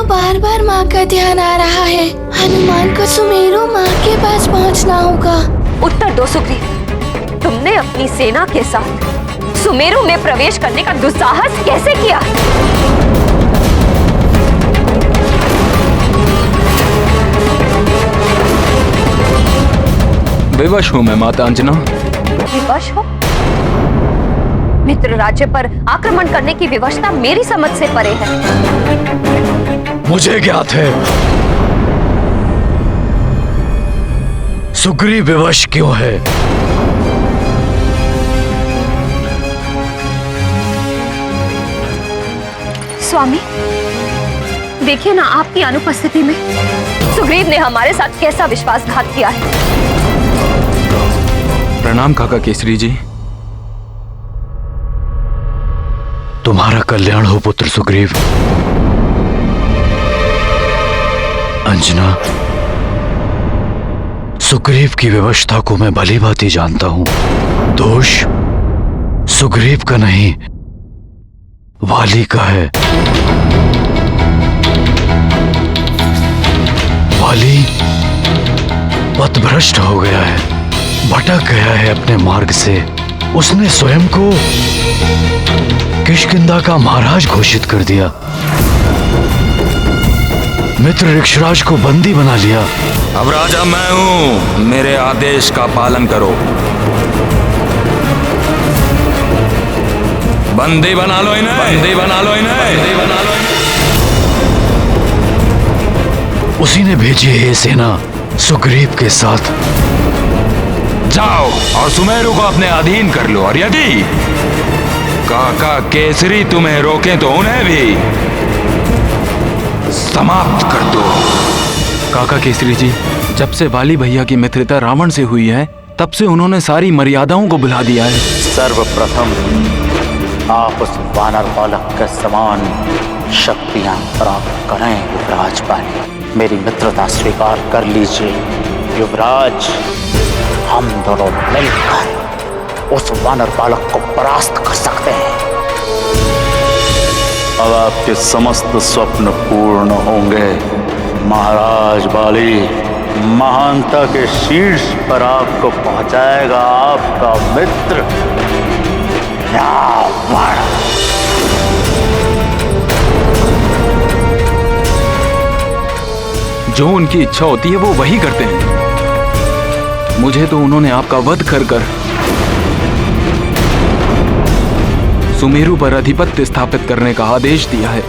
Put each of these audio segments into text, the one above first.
बार बार माँ का ध्यान आ रहा है। हनुमान को सुमेरु माँ के पास पहुँचना होगा। उत्तर दो सुग्रीव, तुमने अपनी सेना के साथ सुमेरु में प्रवेश करने का दुस्साहस कैसे किया? विवश हूँ मैं माता अंजना। विवश हो? मित्र राज्य पर आक्रमण करने की विवशता मेरी समझ से परे है। मुझे ज्ञात है सुग्रीव विवश क्यों है। स्वामी, देखिए ना, आपकी अनुपस्थिति में सुग्रीव ने हमारे साथ कैसा विश्वासघात किया है। प्रणाम काका केसरी जी। तुम्हारा कल्याण हो पुत्र सुग्रीव। अंजना, सुग्रीव की व्यवस्था को मैं भली भांति जानता हूं। दोष सुग्रीव का नहीं, वाली का है। वाली पथभ्रष्ट हो गया है, भटक गया है अपने मार्ग से। उसने स्वयं को किष्किंधा का महाराज घोषित कर दिया। मित्र ऋक्षराज को बंदी बना लिया। अब राजा मैं हूं, मेरे आदेश का पालन करो। बंदी बना लो इन्हें, बंदी बना लो इन्हें, बंदी बना लो इन्हें। उसी ने भेजी है ये सेना सुग्रीव के साथ। जाओ और सुमेरु को अपने अधीन कर लो, और यदि काका केसरी तुम्हें रोके तो उन्हें भी समाप्त कर दो। काका केसरी जी, जब से वाली भैया की मित्रता रावण से हुई है, तब से उन्होंने सारी मर्यादाओं को भुला दिया है। सर्वप्रथम आप उस वानर बालक के समान शक्तियां प्राप्त करें युवराज पाली। मेरी मित्रता स्वीकार कर लीजिए युवराज। हम दोनों मिलकर उस वानर बालक को परास्त कर सकते हैं। अब आपके समस्त स्वप्न पूर्ण होंगे महाराज बाली। महानता के शीर्ष पर आपको पहुंचाएगा आपका मित्र रावण। जो उनकी इच्छा होती है वो वही करते हैं। मुझे तो उन्होंने आपका वध कर कर सुमेरु पर आधिपत्य स्थापित करने का आदेश दिया है।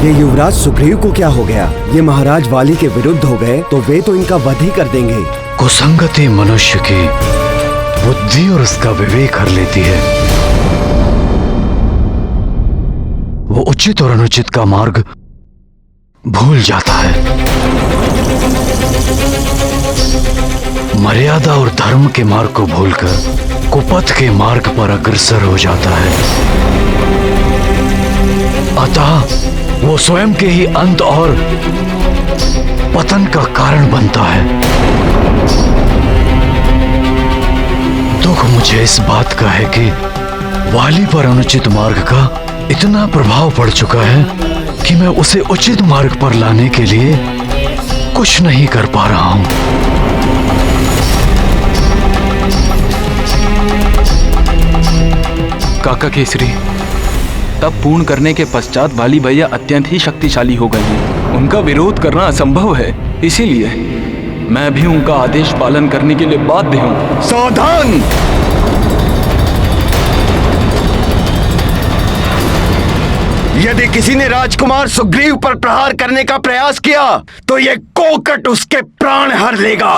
ये युवराज सुग्रीव को क्या हो गया? ये महाराज वाली के विरुद्ध हो गए तो वे तो इनका वध ही कर देंगे। कुसंगति मनुष्य की बुद्धि और उसका विवेक हर लेती है। वो उचित और अनुचित का मार्ग भूल जाता है। मर्यादा और धर्म के मार्ग को भूलकर कुपथ के मार्ग पर अग्रसर हो जाता है। अतः वो स्वयं के ही अंत और पतन का कारण बनता है। दुख मुझे इस बात का है कि वाली पर अनुचित मार्ग का इतना प्रभाव पड़ चुका है कि मैं उसे उचित मार्ग पर लाने के लिए कुछ नहीं कर पा रहा हूं। काका केसरी, तब पूर्ण करने के पश्चात वाली भैया अत्यंत ही शक्तिशाली हो गए हैं। उनका विरोध करना असंभव है, इसीलिए मैं भी उनका आदेश पालन करने के लिए बाध्य हूं। सावधान! यदि किसी ने राजकुमार सुग्रीव पर प्रहार करने का प्रयास किया तो ये कोकट उसके प्राण हर लेगा।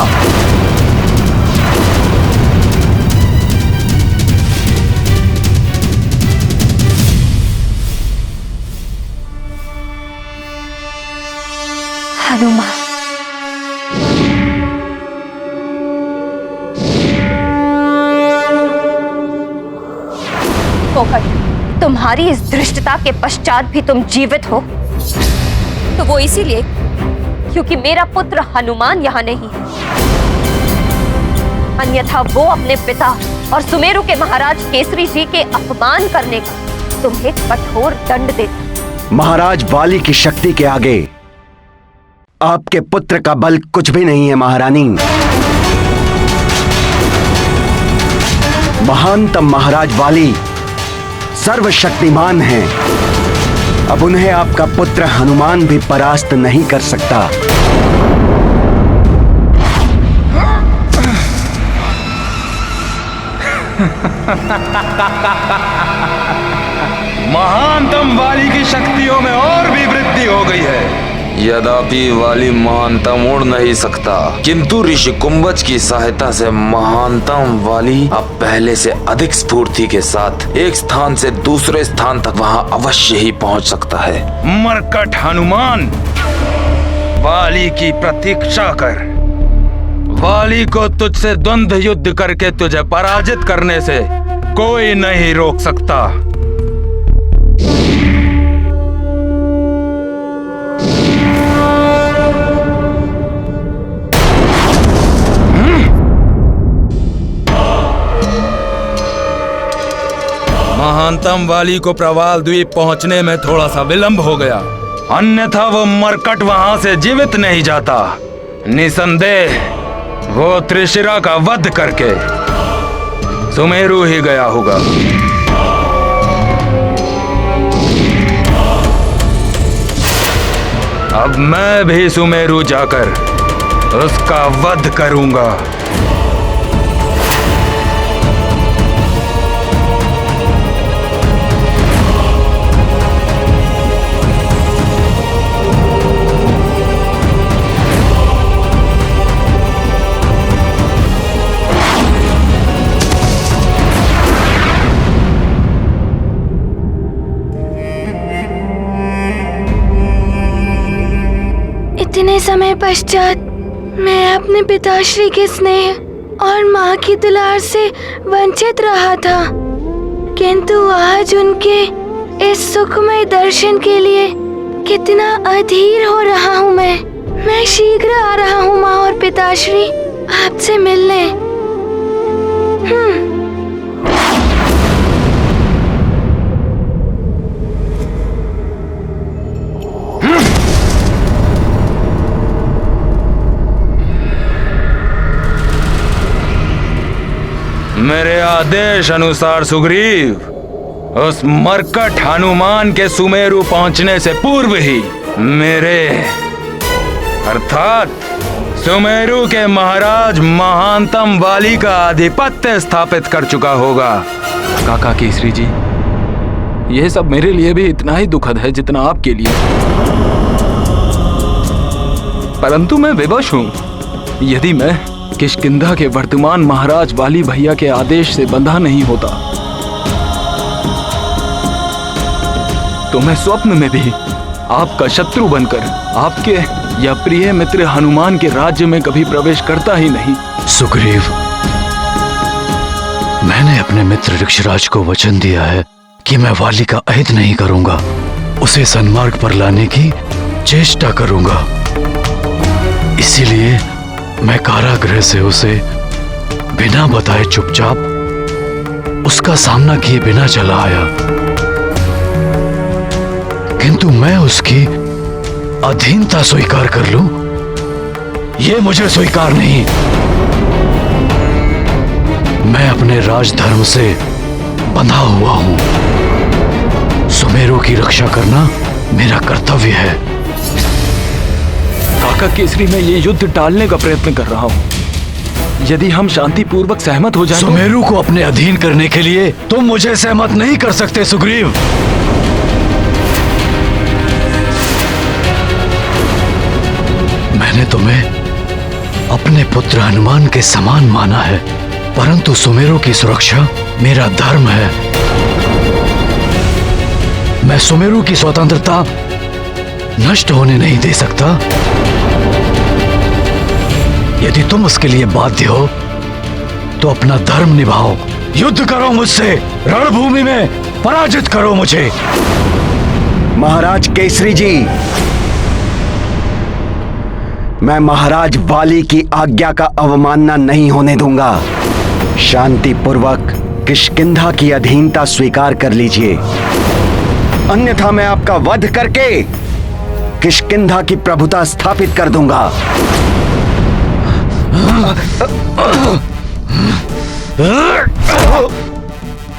हनुमान, कोकट, तुम्हारी इस धृष्टता के पश्चात भी तुम जीवित हो तो वो इसीलिए क्योंकि मेरा पुत्र हनुमान यहाँ नहीं है। अन्यथा वो अपने पिता और सुमेरु के महाराज केसरी जी के अपमान करने का तुम्हें कठोर दंड देता। महाराज वाली की शक्ति के आगे आपके पुत्र का बल कुछ भी नहीं है महारानी। महानतम महाराज वाली सर्वशक्तिमान हैं। अब उन्हें आपका पुत्र हनुमान भी परास्त नहीं कर सकता। महानतम वाली की शक्तियों में और भी वृद्धि हो गई है। यद्यपि वाली महानतम उड़ नहीं सकता, किंतु ऋषि कुंभज की सहायता से महानतम वाली अब पहले से अधिक स्फूर्ति के साथ एक स्थान से दूसरे स्थान तक वहां अवश्य ही पहुंच सकता है। मरकट हनुमान, वाली की प्रतीक्षा कर। वाली को तुझसे द्वंद्व युद्ध करके तुझे पराजित करने से कोई नहीं रोक सकता। महानतम वाली को प्रवाल द्वीप पहुंचने में थोड़ा सा विलंब हो गया, अन्यथा वो मरकट वहां से जीवित नहीं जाता। निसंदेह वो त्रिशिरा का वध करके सुमेरु ही गया होगा। अब मैं भी सुमेरु जाकर उसका वध करूंगा। इतने समय पश्चात मैं अपने पिताश्री के स्नेह और माँ की दुलार से वंचित रहा था, किंतु आज उनके इस सुखमय दर्शन के लिए कितना अधीर हो रहा हूँ। मैं शीघ्र आ रहा हूँ माँ और पिताश्री आपसे मिलने। मेरे आदेश अनुसार सुग्रीव, उस मरकट हनुमान के सुमेरु पहुंचने से पूर्व ही मेरे अर्थात सुमेरु के महाराज महानतम वाली का आधिपत्य स्थापित कर चुका होगा। काका केसरी जी, यह सब मेरे लिए भी इतना ही दुखद है जितना आपके लिए, परंतु मैं विवश हूं। यदि मैं किष्किंधा के वर्तमान महाराज वाली भैया के आदेश से बंधा नहीं होता तो मैं स्वप्न में भी आपका शत्रु बनकर आपके या प्रिय मित्र हनुमान के राज्य में कभी प्रवेश करता ही नहीं। सुग्रीव, मैंने अपने मित्र ऋक्षराज को वचन दिया है कि मैं वाली का अहित नहीं करूंगा, उसे सन्मार्ग पर लाने की चेष्टा करूंगा। इसीलिए मैं कारागृह से उसे बिना बताए चुपचाप उसका सामना किए बिना चला आया, किंतु मैं उसकी अधीनता स्वीकार कर लूं, यह मुझे स्वीकार नहीं। मैं अपने राजधर्म से बंधा हुआ हूं। सुमेरु की रक्षा करना मेरा कर्तव्य है। काका केसरी, मैं ये युद्ध टालने का प्रयत्न कर रहा हूं। यदि हम शांतिपूर्वक सहमत हो जाएं तो... सुमेरु को अपने अधीन करने के लिए तुम मुझे सहमत नहीं कर सकते सुग्रीव। मैंने तुम्हें अपने पुत्र हनुमान के समान माना है, परंतु सुमेरु की सुरक्षा मेरा धर्म है। मैं सुमेरु की स्वतंत्रता नष्ट होने नहीं दे सकता। यदि तुम उसके लिए बाध्य हो तो अपना धर्म निभाओ, युद्ध करो मुझसे, रणभूमि में पराजित करो मुझे। महाराज केसरी जी, मैं महाराज वाली की आज्ञा का अवमानना नहीं होने दूंगा। शांतिपूर्वक किष्किंधा की अधीनता स्वीकार कर लीजिए। अन्यथा मैं आपका वध करके किष्किंधा की प्रभुता स्थापित कर दूंगा।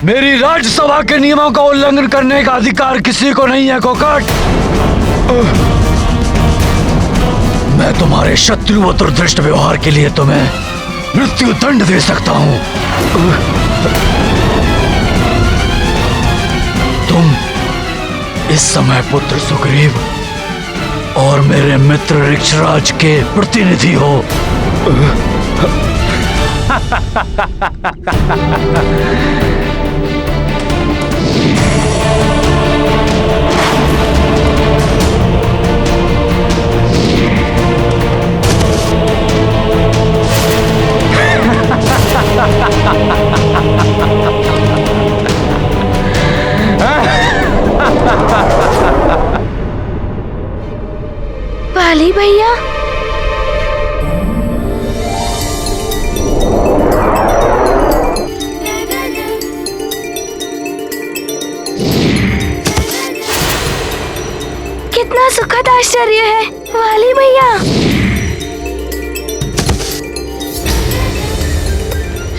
मेरी राज्यसभा के नियमों का उल्लंघन करने का अधिकार किसी को नहीं है कोकट। मैं तुम्हारे शत्रु व दुर्दृष्ट व्यवहार के लिए तुम्हें मृत्यु दंड दे सकता हूं। तुम इस समय पुत्र सुग्रीव और मेरे मित्र ऋक्षराज के प्रतिनिधि हो। वाली भैया, कितना सुखद आश्चर्य है। वाली भैया,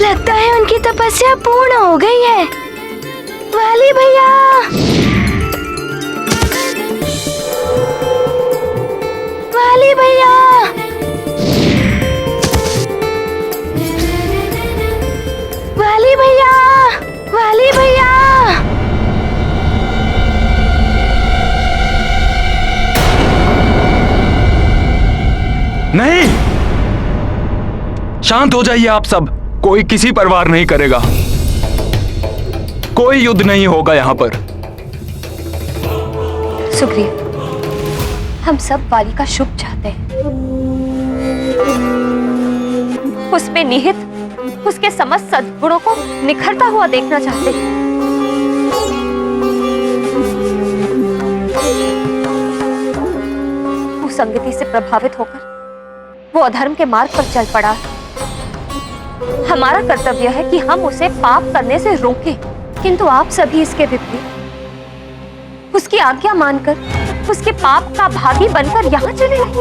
लगता है उनकी तपस्या पूर्ण हो गई है। वाली भैया, वाली भैया, वाली भैया, वाली भैया। नहीं, शांत हो जाइए आप सब। कोई किसी पर वार नहीं करेगा। कोई युद्ध नहीं होगा यहाँ पर। सुग्रीव, हम सब वाली का शुभ चाहते हैं। उसमें निहित उसके समस्त सद्गुणों को निखरता हुआ देखना चाहते हैं। उस संगति से प्रभावित होकर वो अधर्म के मार्ग पर चल पड़ा। हमारा कर्तव्य है कि हम उसे पाप करने से रोकें, किंतु आप सभी इसके विपरीत उसकी आज्ञा मानकर उसके पाप का भागी बनकर यहाँ चले आए।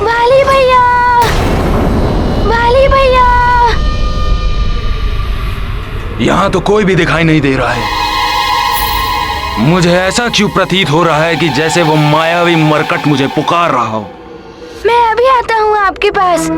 वाली भैया, वाली भैया। यहाँ तो कोई भी दिखाई नहीं दे रहा है। मुझे ऐसा क्यों प्रतीत हो रहा है कि जैसे वो मायावी मरकट मुझे पुकार रहा हो। मैं अभी आता हूँ आपके पास।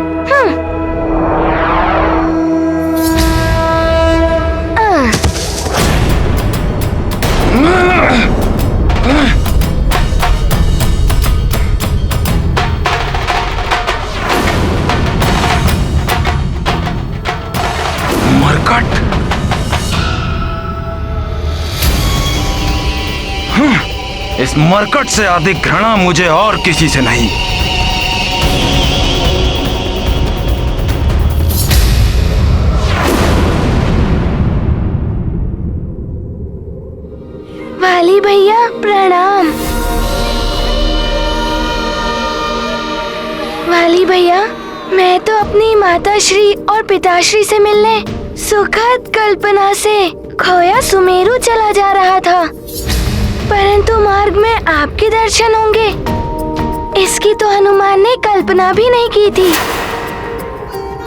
मरकट, इस मरकट से अधिक घृणा मुझे और किसी से नहीं। वाली भैया प्रणाम। वाली भैया, मैं तो अपनी माताश्री और पिताश्री से मिलने सुखद कल्पना से खोया सुमेरु चला जा रहा था, परंतु मार्ग में आपके दर्शन होंगे, इसकी तो हनुमान ने कल्पना भी नहीं की थी।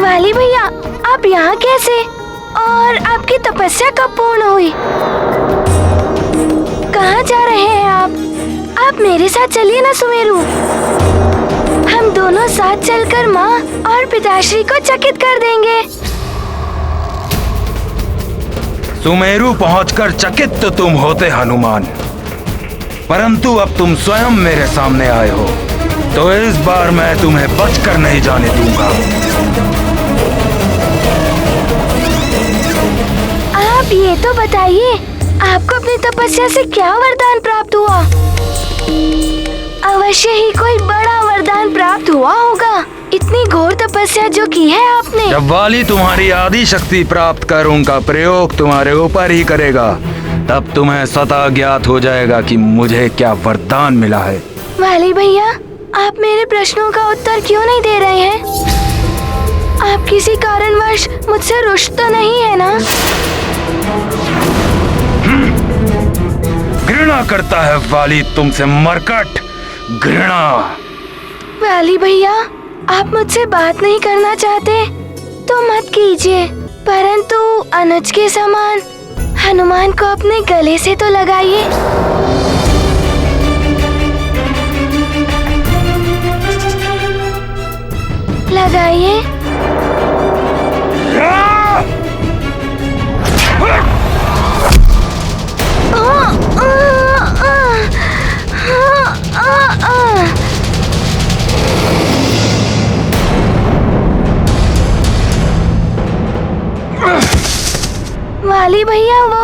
वाली भैया, आप यहाँ कैसे, और आपकी तपस्या कब पूर्ण हुई? कहाँ जा रहे हैं आप मेरे साथ चलिए ना सुमेरु। हम दोनों साथ चलकर माँ और पिताश्री को चकित कर देंगे। सुमेरु पहुंचकर चकित तो तुम होते हनुमान, परंतु अब तुम स्वयं मेरे सामने आए हो, तो इस बार मैं तुम्हें बचकर नहीं जाने दूंगा। आप ये तो बताइए, आपको अपनी तपस्या से क्या वरदान प्राप्त हुआ? अवश्य ही कोई बड़ा वरदान प्राप्त हुआ होगा, इतनी घोर तपस्या जो की है आपने। जब वाली तुम्हारी आदि शक्ति प्राप्त कर उनका प्रयोग तुम्हारे ऊपर ही करेगा, तब तुम्हें स्वतः ज्ञात हो जाएगा कि मुझे क्या वरदान मिला है। वाली भैया, आप मेरे प्रश्नों का उत्तर क्यों नहीं दे रहे हैं? आप किसी कारणवश मुझसे रुष्ट तो नहीं है ना? घृणा करता है वाली तुमसे मरकट, घृणा। वाली भैया, आप मुझसे बात नहीं करना चाहते तो मत कीजिए, परंतु अनुज के समान हनुमान को अपने गले से तो लगाइए। लगाइए। वाली भैया वो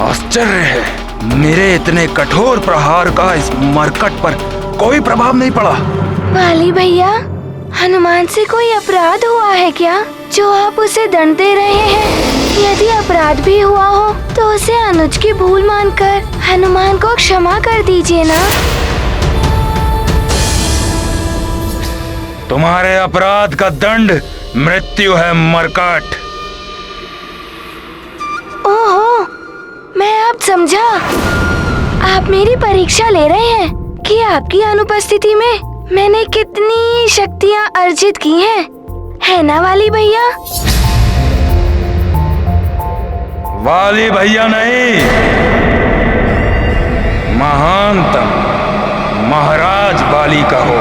आश्चर्य है, मेरे इतने कठोर प्रहार का इस मरकट पर कोई प्रभाव नहीं पड़ा। वाली भैया, हनुमान से कोई अपराध हुआ है क्या जो आप उसे दंड दे रहे हैं? यदि अपराध भी हुआ हो तो उसे अनुज की भूल मानकर हनुमान को क्षमा कर दीजिए ना। तुम्हारे अपराध का दंड मृत्यु है मरकट। ओहो, मैं अब समझा। आप मेरी परीक्षा ले रहे हैं कि आपकी अनुपस्थिति में मैंने कितनी शक्तियाँ अर्जित की हैं, है ना वाली भैया? वाली भैया नहीं, महानतम महाराज वाली का हो।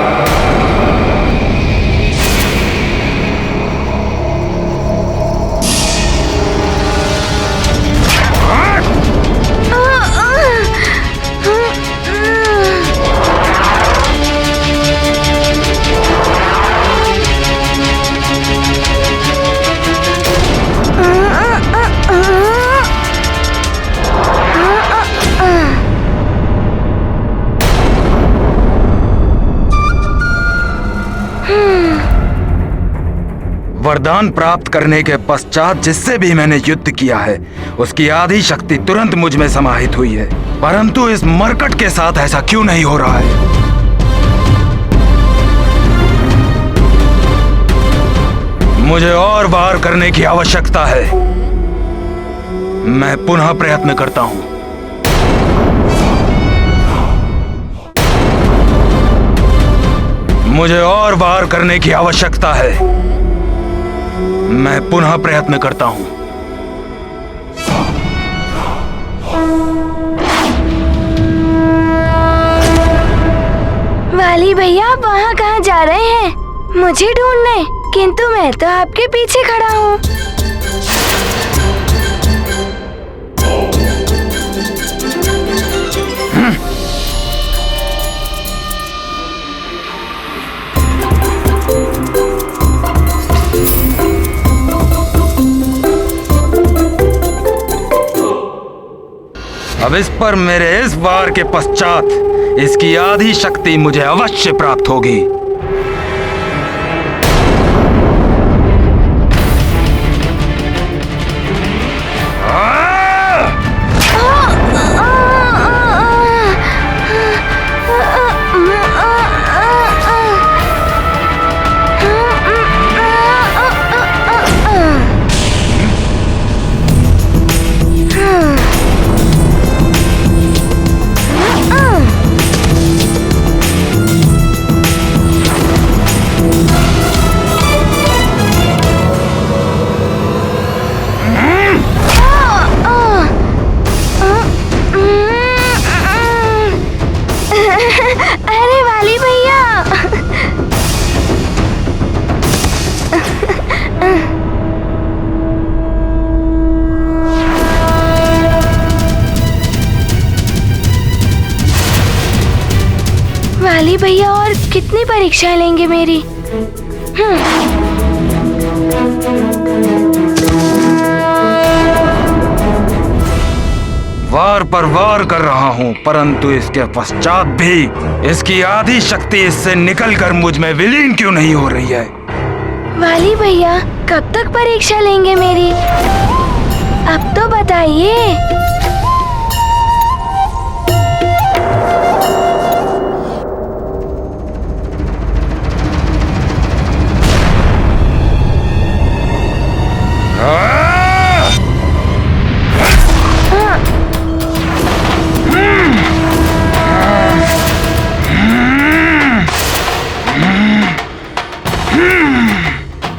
वरदान प्राप्त करने के पश्चात जिससे भी मैंने युद्ध किया है उसकी आधी शक्ति तुरंत मुझ में समाहित हुई है, परंतु इस मरकट के साथ ऐसा क्यों नहीं हो रहा है? मुझे और वार करने की आवश्यकता है। मैं पुनः प्रयत्न करता हूं। मुझे और वार करने की आवश्यकता है। मैं पुनः प्रयत्न करता हूं। वाली भैया, आप वहाँ कहाँ जा रहे हैं? मुझे ढूंढने? किंतु मैं तो आपके पीछे खड़ा हूँ। अब इस पर मेरे इस वार के पश्चात इसकी आधी शक्ति मुझे अवश्य प्राप्त होगी। भैया और कितनी परीक्षाएं लेंगे मेरी? वार पर वार कर रहा हूँ, परंतु इसके पश्चात भी इसकी आधी शक्ति इससे निकलकर मुझ में विलीन क्यों नहीं हो रही है? वाली भैया कब तक परीक्षा लेंगे मेरी? अब तो बताइए।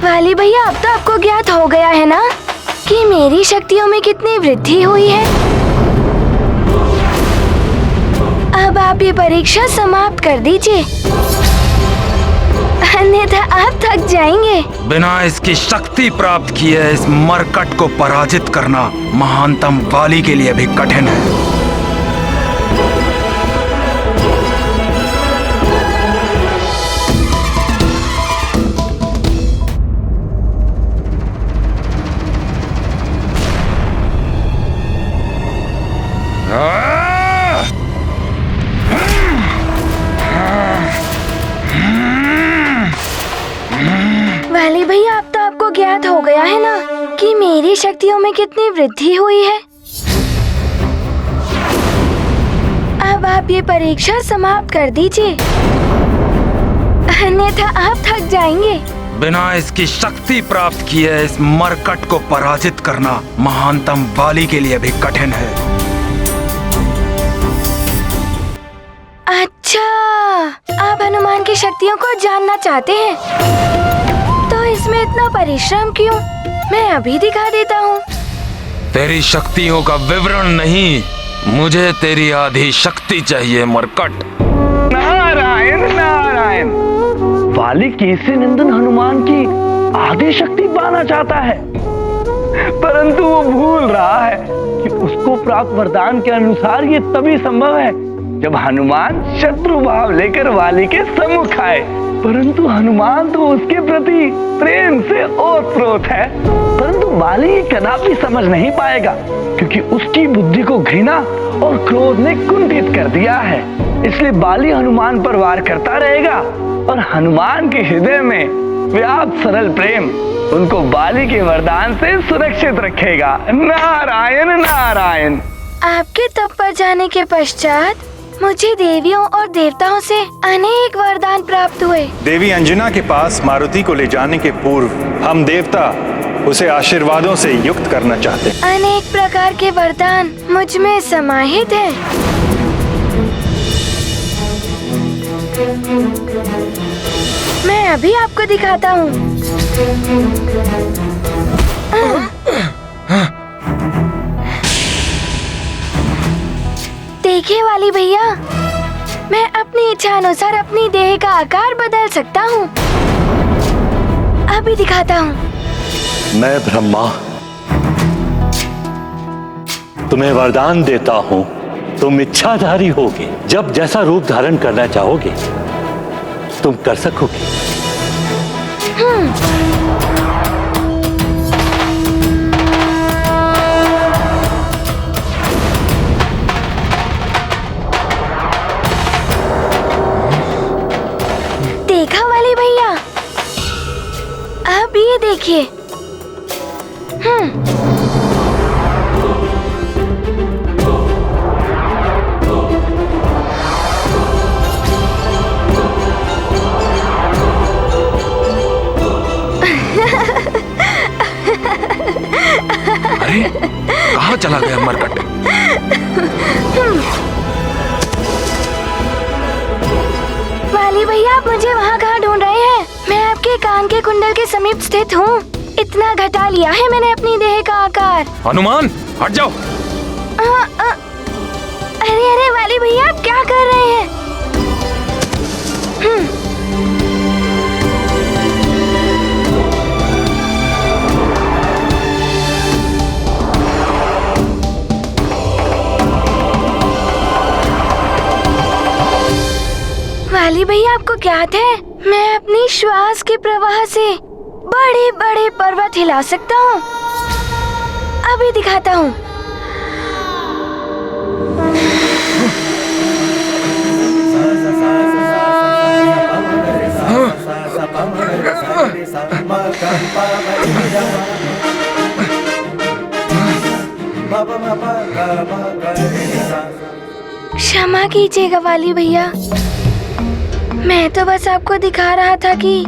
वाली भैया अब तो आपको ज्ञात हो गया है ना कि मेरी शक्तियों में कितनी वृद्धि हुई है। अब आप ये परीक्षा समाप्त कर दीजिए, अन्यथा आप थक जाएंगे। बिना इसकी शक्ति प्राप्त किए इस मरकट को पराजित करना महानतम वाली के लिए भी कठिन है। वाली भैया अब तो आपको ज्ञात हो गया है ना कि मेरी शक्तियों में कितनी वृद्धि हुई है। अब आप ये परीक्षा समाप्त कर दीजिए, अन्यथा आप थक जाएंगे। बिना इसकी शक्ति प्राप्त किए इस मरकट को पराजित करना महानतम वाली के लिए भी कठिन है। अच्छा, आप हनुमान की शक्तियों को जानना चाहते हैं, तो इसमें इतना परिश्रम क्यों? मैं अभी दिखा देता हूँ। तेरी शक्तियों का विवरण नहीं, मुझे तेरी आधी शक्ति चाहिए मरकट। नारायण नारायण, वाली केसरी नंदन हनुमान की आधी शक्ति पाना चाहता है, परंतु वो भूल रहा है कि उसको प्राप्त वरदान के अनुसार ये तभी संभव है जब हनुमान शत्रु भाव लेकर वाली के सम्मुख आए। परंतु हनुमान तो उसके प्रति प्रेम से ओतप्रोत है, परंतु वाली ये कदापि समझ नहीं पाएगा क्योंकि उसकी बुद्धि को घृणा और क्रोध ने कुंठित कर दिया है। इसलिए वाली हनुमान पर वार करता रहेगा और हनुमान के हृदय में व्याप्त सरल प्रेम उनको वाली के वरदान से सुरक्षित रखेगा। नारायण नारायण। आपके तप पर जाने के पश्चात मुझे देवियों और देवताओं से अनेक वरदान प्राप्त हुए। देवी अंजना के पास मारुति को ले जाने के पूर्व हम देवता उसे आशीर्वादों से युक्त करना चाहते हैं। अनेक प्रकार के वरदान मुझ में समाहित हैं। मैं अभी आपको दिखाता हूँ। देखिए वाली भैया, मैं अपनी इच्छा अनुसार अपनी देह का आकार बदल सकता हूँ। अभी दिखाता हूँ। मैं ब्रह्मा तुम्हें वरदान देता हूँ, तुम इच्छाधारी होगे। जब जैसा रूप धारण करना चाहोगे तुम कर सकोगे। देखा वाली भैया, अब ये देखिए। अरे कहाँ चला गया मरकट? वाली भैया, आप मुझे वहाँ कहाँ ढूंढ रहे हैं? मैं आपके कान के कुंडल के समीप स्थित हूँ। इतना घटा लिया है मैंने अपनी देह का आकार। हनुमान हट जाओ। अरे अरे वाली भैया, आप क्या कर रहे हैं? वाली भैया, आपको ज्ञात है मैं अपनी श्वास के प्रवाह से बड़े बड़े पर्वत हिला सकता हूँ। अभी दिखाता हूँ। क्षमा कीजिएगा वाली भैया, मैं तो बस आपको दिखा रहा था कि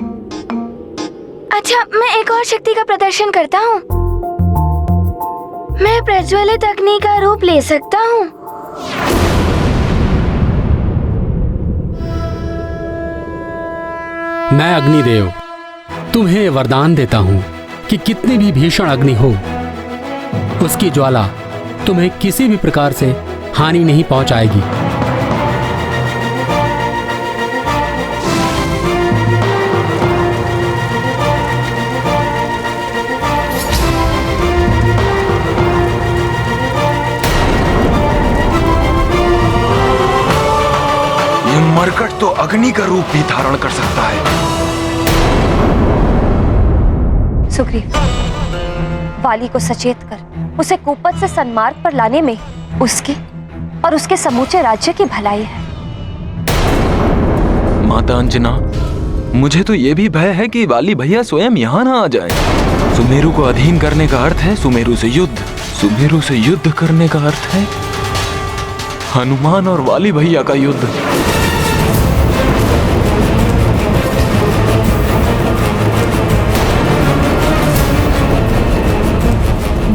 अच्छा, मैं एक और शक्ति का प्रदर्शन करता हूँ। मैं प्रज्वलित अग्नि का रूप ले सकता हूँ। मैं अग्निदेव तुम्हें वरदान देता हूँ कि कितनी भी भीषण अग्नि हो, उसकी ज्वाला तुम्हें किसी भी प्रकार से हानि नहीं पहुंचाएगी। ये मरकट तो अग्नि का रूप भी धारण कर सकता है। सुग्रीव, वाली को सचेत कर उसे कुपथ से सन्मार्ग पर लाने में उसके और उसके समूचे राज्य की भलाई है। माता अंजना, मुझे तो ये भी भय है कि वाली भैया स्वयं यहाँ ना आ जाए। सुमेरु को अधीन करने का अर्थ है सुमेरु से युद्ध। सुमेरु से युद्ध करने का अर्थ है हनुमान और वाली भैया का युद्ध।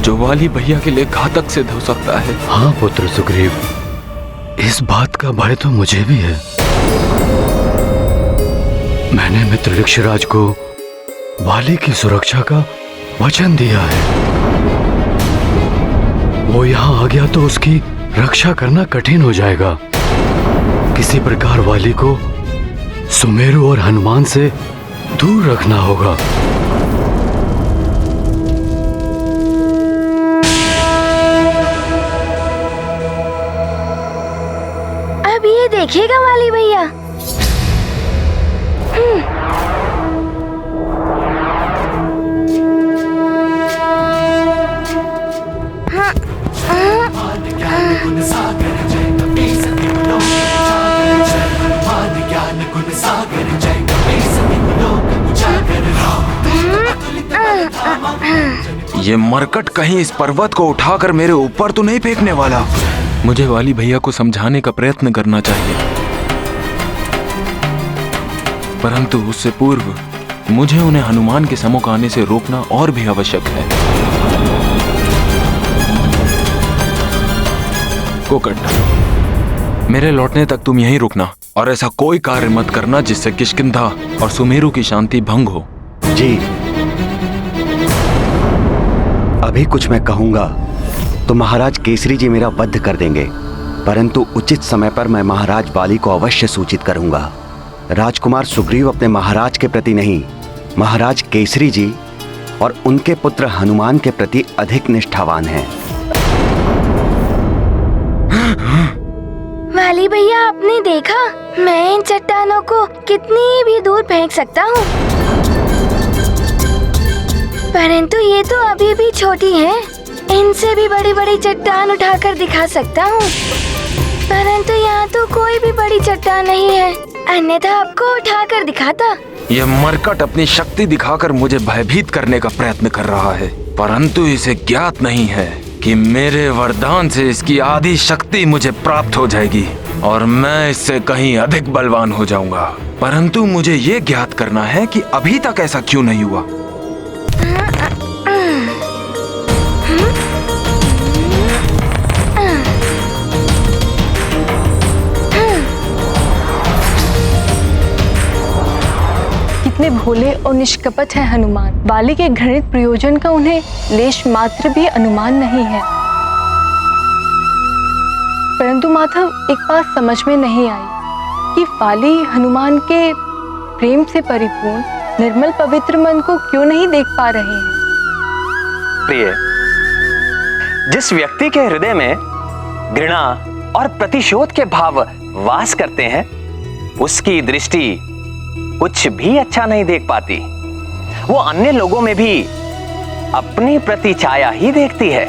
जो वाली भैया के लिए घातक सिद्ध हो सकता है। हाँ पुत्र सुग्रीव, इस बात का भय तो मुझे भी है। मैंने मित्र ऋक्षराज को वाली की सुरक्षा का वचन दिया है। वो यहाँ आ गया तो उसकी रक्षा करना कठिन हो जाएगा। किसी प्रकार वाली को सुमेरु और हनुमान से दूर रखना होगा। अब ये देखिएगा वाली भैया। ये मरकट कहीं इस पर्वत को उठाकर मेरे ऊपर तो नहीं फेंकने वाला। मुझे वाली भैया को समझाने का प्रयत्न करना चाहिए, परंतु उससे पूर्व मुझे उन्हें हनुमान के सम्मुख आने से रोकना और भी आवश्यक है। कोकट, मेरे लौटने तक तुम यहीं रुकना और ऐसा कोई कार्य मत करना जिससे किष्किंधा और सुमेरु की शांति भंग हो। जी, अभी कुछ मैं कहूंगा तो महाराज केसरी जी मेरा वध कर देंगे, परंतु उचित समय पर मैं महाराज वाली को अवश्य सूचित करूंगा। राजकुमार सुग्रीव अपने महाराज के प्रति नहीं, महाराज केसरी जी और उनके पुत्र हनुमान के प्रति अधिक निष्ठावान हैं। वाली भैया, आपने देखा मैं इन चट्टानों को कितनी भी दूर फेंक सकता हूँ, परंतु ये तो अभी भी छोटी हैं। इनसे भी बड़ी बड़ी चट्टान उठाकर दिखा सकता हूँ, परंतु यहाँ तो कोई भी बड़ी चट्टान नहीं है, अन्यथा आपको उठाकर दिखाता। यह मरकट अपनी शक्ति दिखाकर मुझे भयभीत करने का प्रयत्न कर रहा है, परंतु इसे ज्ञात नहीं है कि मेरे वरदान से इसकी आधी शक्ति मुझे प्राप्त हो जाएगी और मैं इससे कहीं अधिक बलवान हो जाऊंगा। परंतु मुझे ये ज्ञात करना है कि अभी तक ऐसा क्यों नहीं हुआ। कितने भोले और निष्कपट है हनुमान। वाली के घृणित प्रयोजन का उन्हें लेश मात्र भी अनुमान नहीं है। परंतु माधव, एक बात समझ में नहीं आई कि वाली हनुमान के प्रेम से परिपूर्ण निर्मल पवित्र मन को क्यों नहीं देख पा रहे हैं। प्रिय, जिस व्यक्ति के हृदय में घृणा और प्रतिशोध के भाव वास करते हैं, उसकी दृष्टि कुछ भी अच्छा नहीं देख पाती। वो अन्य लोगों में भी अपनी प्रति छाया ही देखती है।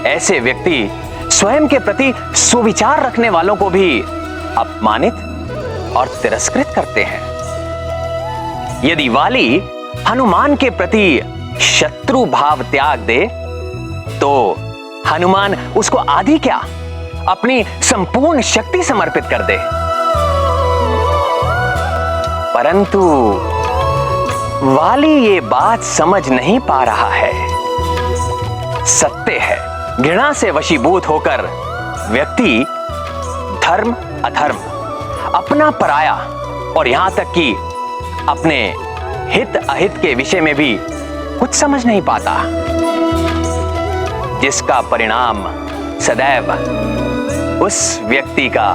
ऐसे व्यक्ति स्वयं के प्रति सुविचार रखने वालों को भी अपमानित और तिरस्कृत करते हैं। यदि वाली हनुमान के प्रति शत्रु भाव त्याग दे तो हनुमान उसको आधी क्या अपनी संपूर्ण शक्ति समर्पित कर दे। परंतु वाली ये बात समझ नहीं पा रहा है। सत्य है, घृणा से वशीभूत होकर व्यक्ति धर्म अधर्म, अपना पराया और यहां तक कि अपने हित अहित के विषय में भी कुछ समझ नहीं पाता, जिसका परिणाम सदैव उस व्यक्ति का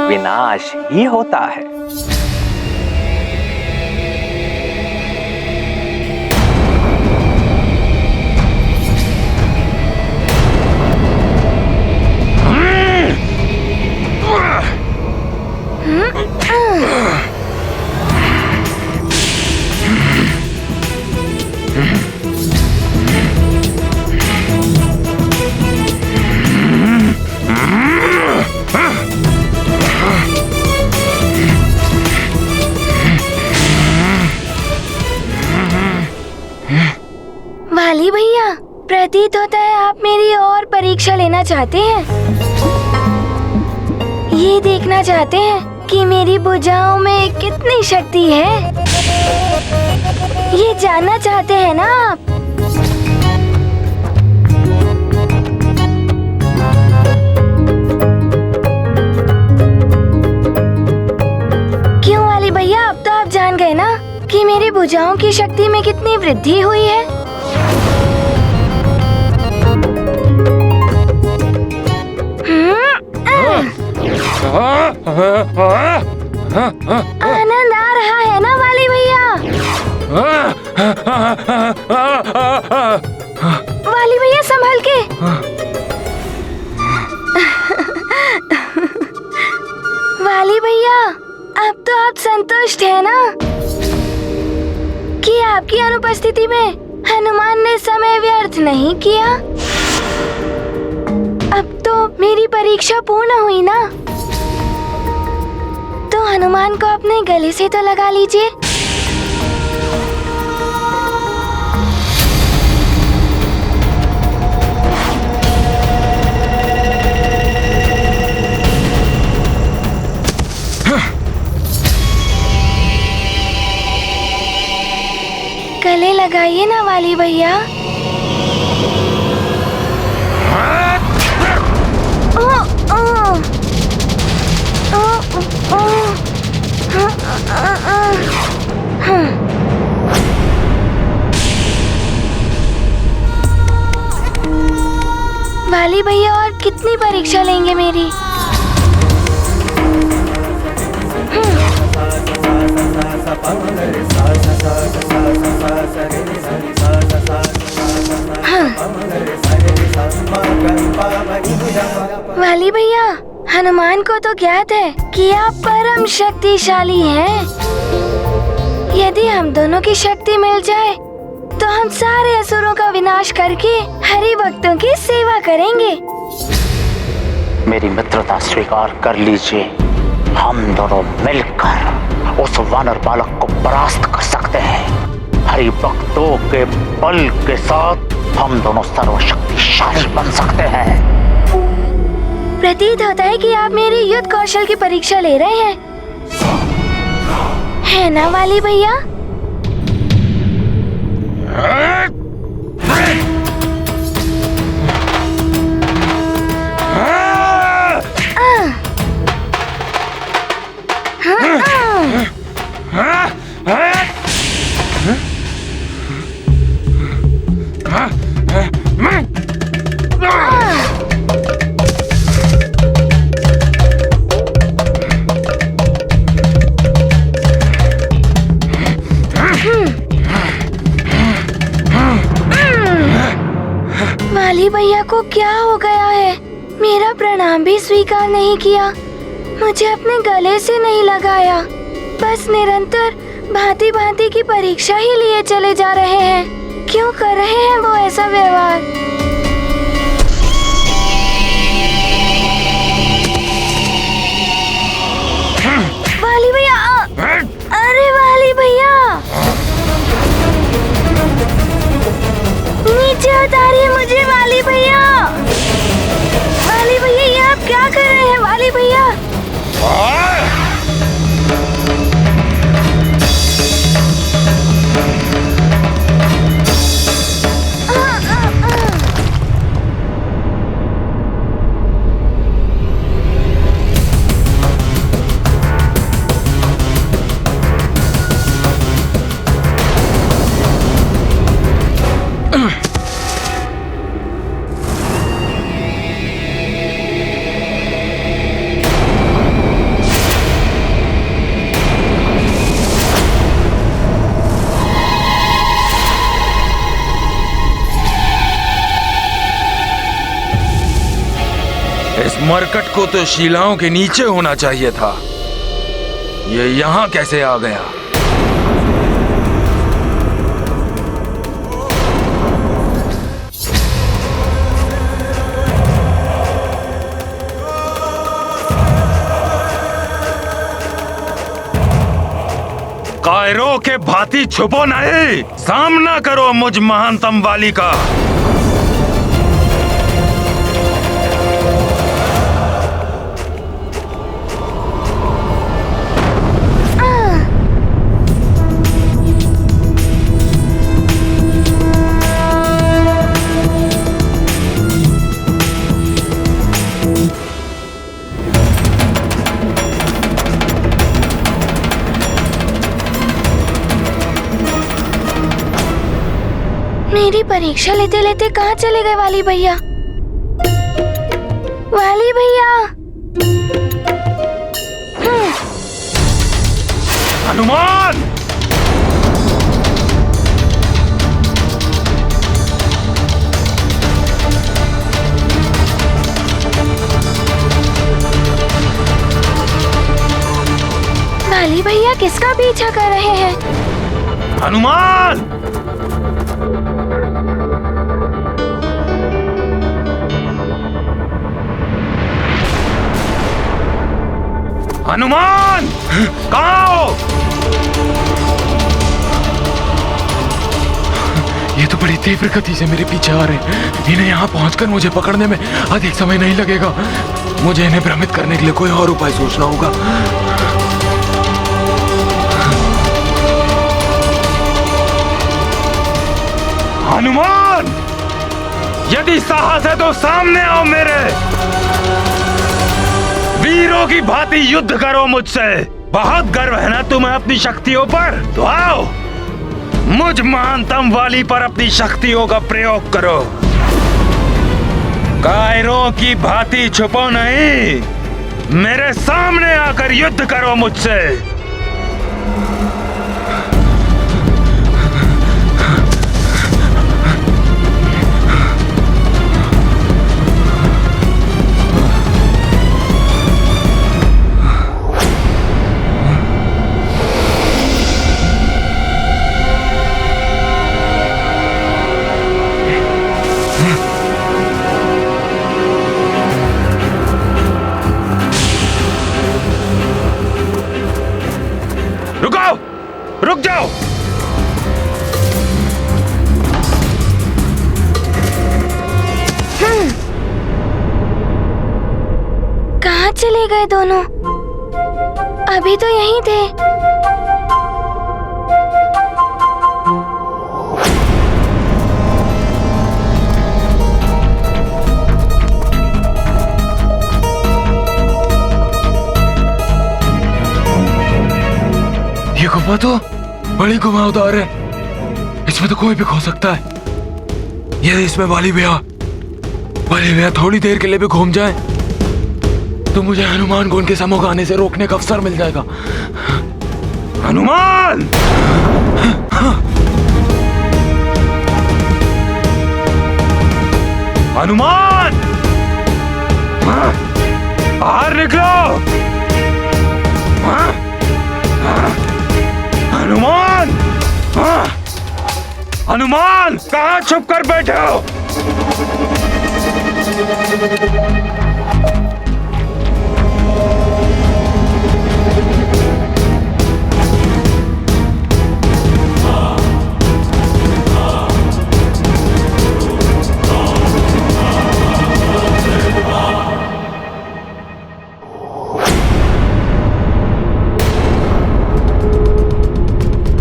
विनाश ही होता है। वाली भैया, प्रतीत होता है आप मेरी और परीक्षा लेना चाहते हैं। ये देखना चाहते हैं कि मेरी भुजाओं में कितनी शक्ति है। ये जानना चाहते हैं ना आप? क्यों वाली भैया, अब तो आप जान गए ना कि मेरी भुजाओं की शक्ति में कितनी वृद्धि हुई है। आनंद आ रहा है ना वाली भैया? वाली भैया संभल के। वाली भैया, अब तो आप संतुष्ट हैं ना कि आपकी अनुपस्थिति में हनुमान ने समय व्यर्थ नहीं किया? अब तो मेरी परीक्षा पूर्ण हुई ना, तो हनुमान को अपने गले से तो लगा लीजिए। गले लगाइए ना वाली भैया। वाली भैया, और कितनी परीक्षा लेंगे मेरी? वाली भैया, हनुमान को तो ज्ञात है कि आप परम शक्तिशाली हैं। यदि हम दोनों की शक्ति मिल जाए तो हम सारे असुरों का विनाश करके हरि भक्तों की सेवा करेंगे। मेरी मित्रता स्वीकार कर लीजिए। हम दोनों मिलकर उस वानर बालक को परास्त कर सकते हैं। हरि भक्तों के बल के साथ हम दोनों सर्वशक्तिशाली बन सकते हैं। प्रतीत होता है कि आप मेरी युद्ध कौशल की परीक्षा ले रहे हैं, है ना वाली भैया? वाली भैया को क्या हो गया है? मेरा प्रणाम भी स्वीकार नहीं किया। मुझे अपने गले से नहीं लगाया, बस निरंतर भांति भांति की परीक्षा ही लिए चले जा रहे हैं। क्यों कर रहे हैं वो ऐसा व्यवहार? वाली भैया, अरे वाली भैया, नीचे उतारिए मुझे वाली भैया। वाली भैया, ये आप क्या कर रहे हैं वाली भैया? इस मरकट को तो शिलाओं के नीचे होना चाहिए था। ये यहाँ कैसे आ गया? कायरों के भांति छुपो नहीं, सामना करो मुझ महानतम वाली का। मेरी परीक्षा लेते लेते कहाँ चले गए वाली भैया? वाली भैया, हनुमान! वाली भैया किसका पीछा कर रहे हैं? हनुमान! हनुमान! कहाँ हो? ये तो बड़ी तीव्र गति से मेरे पीछे आ रहे हैं। इन्हें यहाँ पहुंचकर मुझे पकड़ने में अधिक समय नहीं लगेगा। मुझे इन्हें भ्रमित करने के लिए कोई और उपाय सोचना होगा। हनुमान! यदि साहस है तो सामने आओ मेरे। वीरों की भांति युद्ध करो मुझसे। बहुत गर्व है ना तुम्हें अपनी शक्तियों पर? तो आओ, मुझ महानतम वाली पर अपनी शक्तियों का प्रयोग करो। कायरों की भांति छुपो नहीं, मेरे सामने आकर युद्ध करो मुझसे। रुक जाओ। कहाँ चले गए दोनों? अभी तो यहीं थे। ये गुफा तो बड़ी घुमावदार है। इसमें तो कोई भी खो सकता है। यदि इसमें वाली भैया थोड़ी देर के लिए भी घूम जाए तो मुझे हनुमान को उनके सम्मुख आने से रोकने का अवसर मिल जाएगा। हनुमान! हनुमान! बाहर निकलो! हनुमान, कहाँ छुप कर बैठे हो?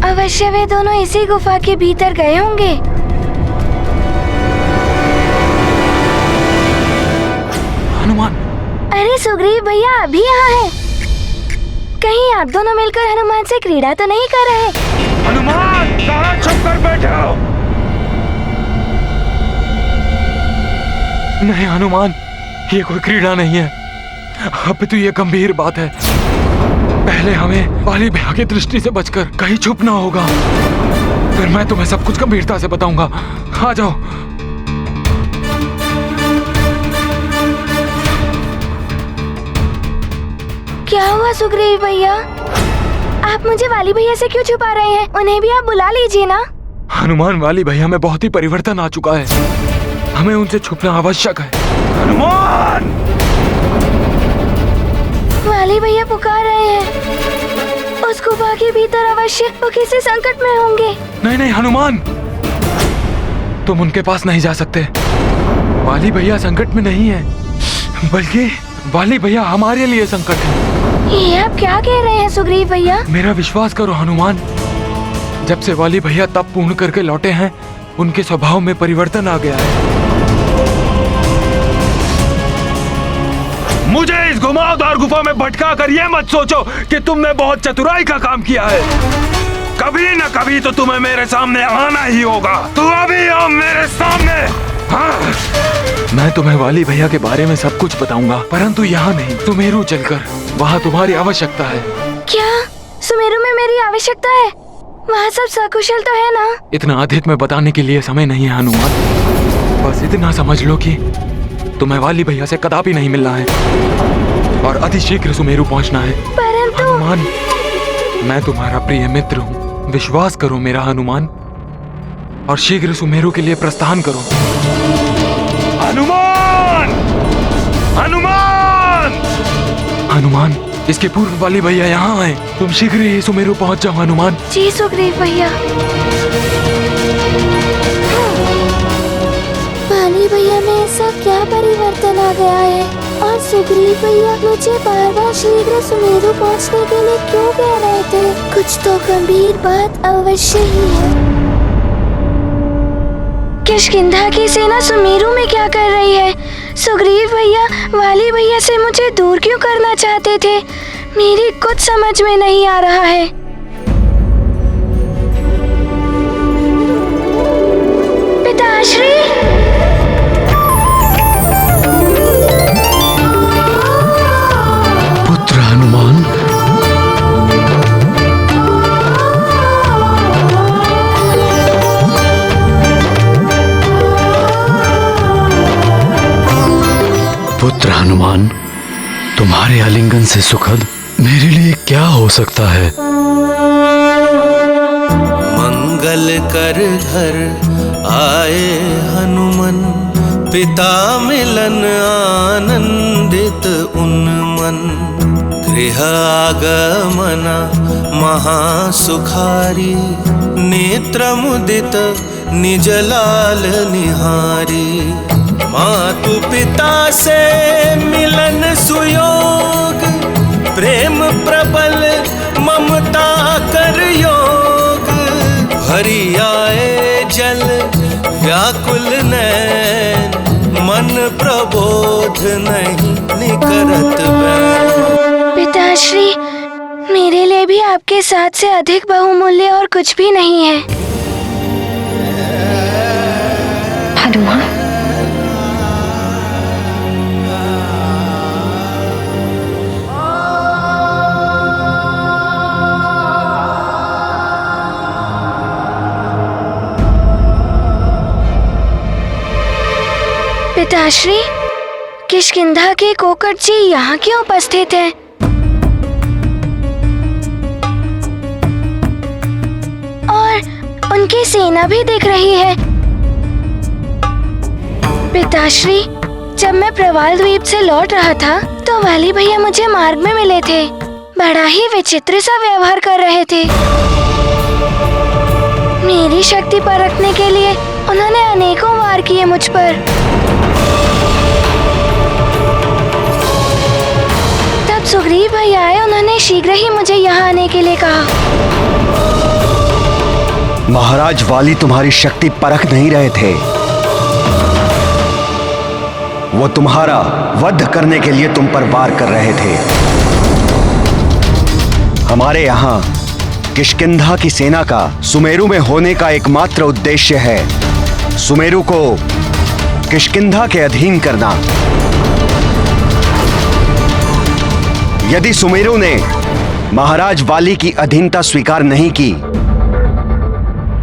अवश्य वे दोनों इसी गुफा के भीतर गए होंगे। हनुमान, अरे सुग्रीव भैया अभी यहाँ हैं। कहीं आप दोनों मिलकर हनुमान से क्रीड़ा तो नहीं कर रहे? हनुमान, कहाँ छुप कर बैठे हो? नहीं हनुमान, ये कोई क्रीड़ा नहीं है। अब तो ये गंभीर बात है। पहले हमें वाली भैया की दृष्टि से बचकर कहीं छुपना होगा, फिर मैं तुम्हें सब कुछ गंभीरता से बताऊंगा। आ जाओ। क्या हुआ सुग्रीव भैया? आप मुझे वाली भैया से क्यों छुपा रहे हैं? उन्हें भी आप बुला लीजिए ना। हनुमान, वाली भैया में बहुत ही परिवर्तन आ चुका है, हमें उनसे छुपना आवश्यक है। हनुमान! वाली भैया पुकार रहे हैं। उस गुफा के भीतर अवश्य वो किसी संकट में होंगे। नहीं नहीं हनुमान, तुम उनके पास नहीं जा सकते। वाली भैया संकट में नहीं है, बल्कि वाली भैया हमारे लिए संकट है। ये आप क्या कह रहे हैं सुग्रीव भैया? मेरा विश्वास करो हनुमान, जब से वाली भैया तप पूर्ण करके लौटे हैं, उनके स्वभाव में परिवर्तन आ गया है। मुझे इस घुमावदार गुफा में भटका कर ये मत सोचो कि तुमने बहुत चतुराई का काम किया है। कभी न कभी तो तुम्हें मेरे सामने आना ही होगा। तू अभी आओ मेरे सामने। हाँ। मैं तुम्हें वाली भैया के बारे में सब कुछ बताऊंगा, परंतु यहाँ नहीं, सुमेरु चलकर। वहाँ तुम्हारी आवश्यकता है। क्या सुमेरु में मेरी आवश्यकता है? वहाँ सब सकुशल तो है ना? इतना अधिक में बताने के लिए समय नहीं है हनुमान। बस इतना समझ लो कि तुम्हें वाली भैया से कदापि नहीं मिलना है और अतिशीघ्र सुमेरु पहुंचना है। परंतु हनुमान, मैं तुम्हारा प्रिय मित्र हूँ, विश्वास करो मेरा हनुमान, और शीघ्र सुमेरु के लिए प्रस्थान करो। हनुमान! हनुमान! हनुमान, इसके पूर्व वाली भैया यहाँ आए, तुम शीघ्र ही सुमेरु पहुँच जाओ हनुमान। जी सुग्रीव भैया। वाली भैया में ऐसा क्या परिवर्तन आ गया है? और सुग्रीव भैया मुझे बार बार शीघ्र सुमेरु पहुंचने के लिए क्यों कह रहे थे? कुछ तो गंभीर बात अवश्य ही है। किष्किंधा की सेना सुमेरु में क्या कर रही है? सुग्रीव भैया वाली भैया से मुझे दूर क्यों करना चाहते थे? मेरी कुछ समझ में नहीं आ रहा है। पिताश्री! पुत्र हनुमान, पुत्र हनुमान, तुम्हारे आलिंगन से सुखद मेरे लिए क्या हो सकता है? मंगल कर घर आए हनुमन, पिता मिलन आनंदित उन्मन। गृह आगमना महासुखारी, नेत्र मुदित निज लाल निहारी। मातु पिता से मिलन सुयोग, प्रेम प्रबल ममता कर योग। भरी आए जल व्याकुल नैन, मन प्रबोध नहीं निकरत बैन। पिताश्री, मेरे लिए भी आपके साथ से अधिक बहुमूल्य और कुछ भी नहीं है। हनुमान, पिताश्री, किष्किंधा के कोकट जी यहाँ क्यों उपस्थित हैं? और उनकी सेना भी दिख रही है। पिताश्री, जब मैं प्रवाल द्वीप से लौट रहा था तो वाली भैया मुझे मार्ग में मिले थे। बड़ा ही विचित्र सा व्यवहार कर रहे थे। मेरी शक्ति परखने के लिए उन्होंने अनेकों वार किए मुझ पर। तब सुग्रीव भैया आए, उन्होंने शीघ्र ही मुझे यहाँ आने के लिए कहा। महाराज वाली तुम्हारी शक्ति परख नहीं रहे थे, वो तुम्हारा वध करने के लिए तुम पर वार कर रहे थे। हमारे यहाँ किष्किंधा की सेना का सुमेरु में होने का एकमात्र उद्देश्य है सुमेरु को किष्किंधा के अधीन करना। यदि सुमेरु ने महाराज वाली की अधीनता स्वीकार नहीं की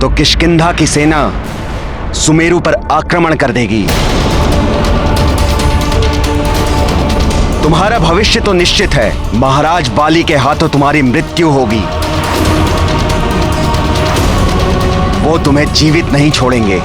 तो किष्किंधा की सेना सुमेरु पर आक्रमण कर देगी। तुम्हारा भविष्य तो निश्चित है, महाराज बाली के हाथों तुम्हारी मृत्यु होगी। वो तुम्हें जीवित नहीं छोड़ेंगे।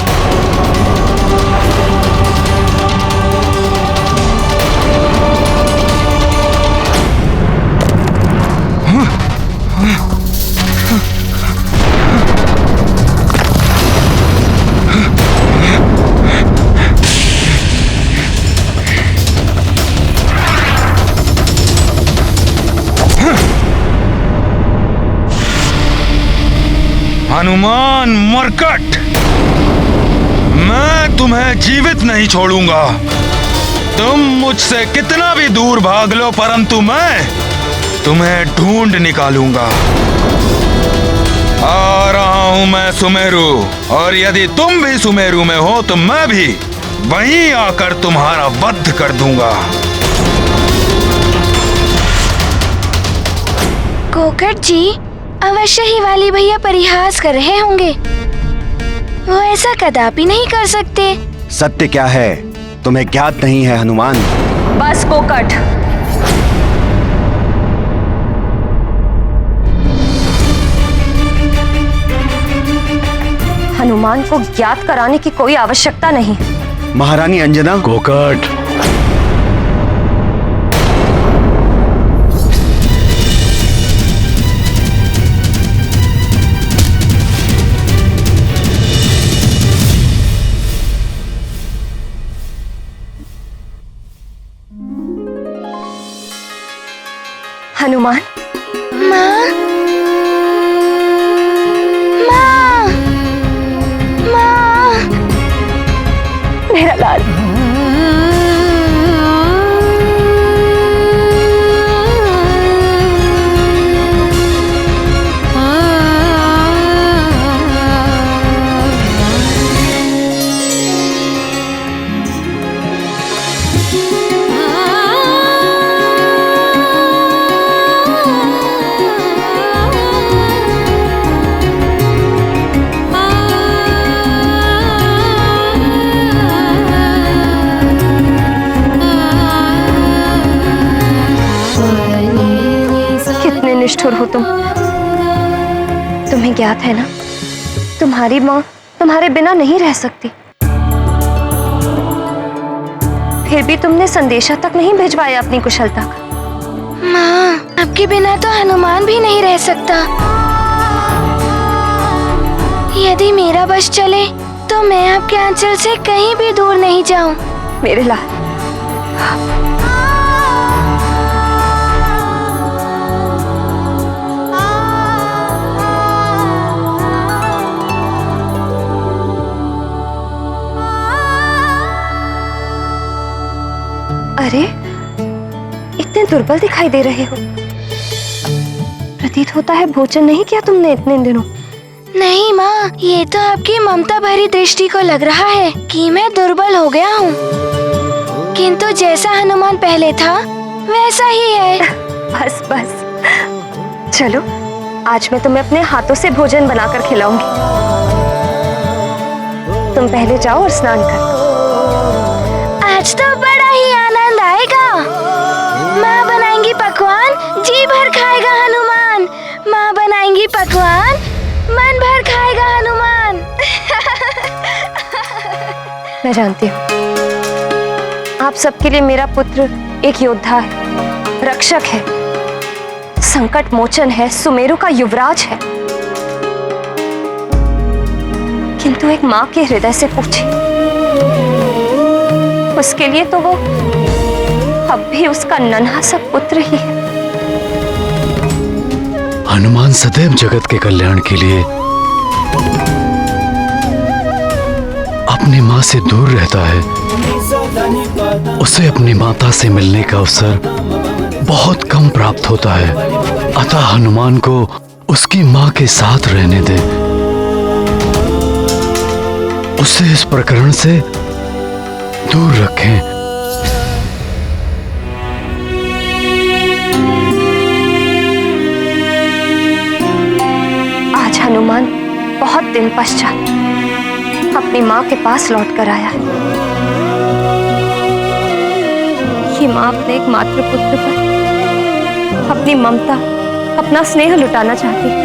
हनुमान मरकट, मैं तुम्हें जीवित नहीं छोड़ूंगा। तुम मुझसे कितना भी दूर भाग लो, परंतु मैं तुम्हें ढूंढ निकालूंगा। आ रहा हूं मैं सुमेरु, और यदि तुम भी सुमेरु में हो तो मैं भी वहीं आकर तुम्हारा वध कर दूंगा। कोकट जी, अवश्य ही वाली भैया परिहास कर रहे होंगे। वो ऐसा कदापि नहीं कर सकते। सत्य क्या है तुम्हें ज्ञात नहीं है हनुमान। बस कोकट, हनुमान को ज्ञात कराने की कोई आवश्यकता नहीं। महारानी अंजना। कोकट, हनुमान। माँ, माँ, माँ, मेरा लाल। निष्ठुर हो तुम। तुम्हें ज्ञात है ना, तुम्हारी माँ तुम्हारे बिना नहीं रह सकती। फिर भी तुमने संदेशा तक नहीं भिजवाया अपनी कुशलता का। माँ, आपके बिना तो हनुमान भी नहीं रह सकता। यदि मेरा बस चले तो मैं आपके आंचल से कहीं भी दूर नहीं जाऊं। मेरे लाल, अरे इतने दुर्बल दिखाई दे रहे हो। प्रतीत होता है भोजन नहीं किया तुमने इतने दिनों। नहीं माँ, ये तो आपकी ममता भरी दृष्टि को लग रहा है कि मैं दुर्बल हो गया हूँ, किंतु जैसा हनुमान पहले था वैसा ही है। बस बस, चलो आज मैं तुम्हें अपने हाथों से भोजन बनाकर खिलाऊंगी। तुम पहले जाओ और स्नान कर। आज तो बड़ा ही आनंद आएगा। माँ बनाएंगी पकवान, जी भर खाएगा हनुमान। माँ बनाएंगी पकवान, मन भर खाएगा हनुमान। मैं जानती हूँ। आप सबके लिए मेरा पुत्र एक योद्धा है, रक्षक है, संकट मोचन है, सुमेरु का युवराज है। किंतु एक माँ के हृदय से पूछे, उसके लिए तो वो अब भी उसका नन्हा सा पुत्र ही है। हनुमान सदैव जगत के कल्याण के लिए अपनी माँ से दूर रहता है। उसे अपनी माता से मिलने का अवसर बहुत कम प्राप्त होता है, अतः हनुमान को उसकी माँ के साथ रहने दे। उसे इस प्रकरण से दूर रखें। आज हनुमान बहुत दिन पश्चात अपनी माँ के पास लौट कर आया है। ये माँ अपने एक मात्र पुत्र पर अपनी ममता, अपना स्नेह लुटाना चाहती है।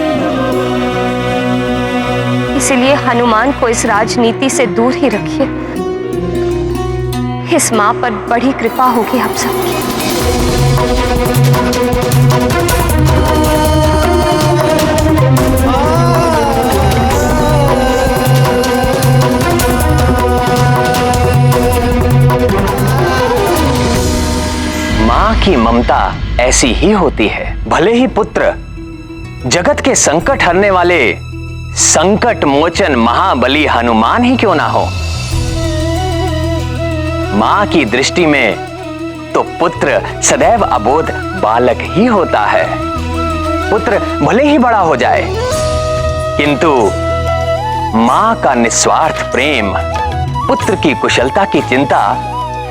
इसीलिए हनुमान को इस राजनीति से दूर ही रखिए। इस माँ पर बड़ी कृपा होगी आप सबकी। माँ की ममता ऐसी ही होती है। भले ही पुत्र जगत के संकट हरने वाले संकट मोचन महाबली हनुमान ही क्यों ना हो, माँ की दृष्टि में तो पुत्र सदैव अबोध बालक ही होता है। पुत्र भले ही बड़ा हो जाए, किंतु माँ का निस्वार्थ प्रेम, पुत्र की कुशलता की चिंता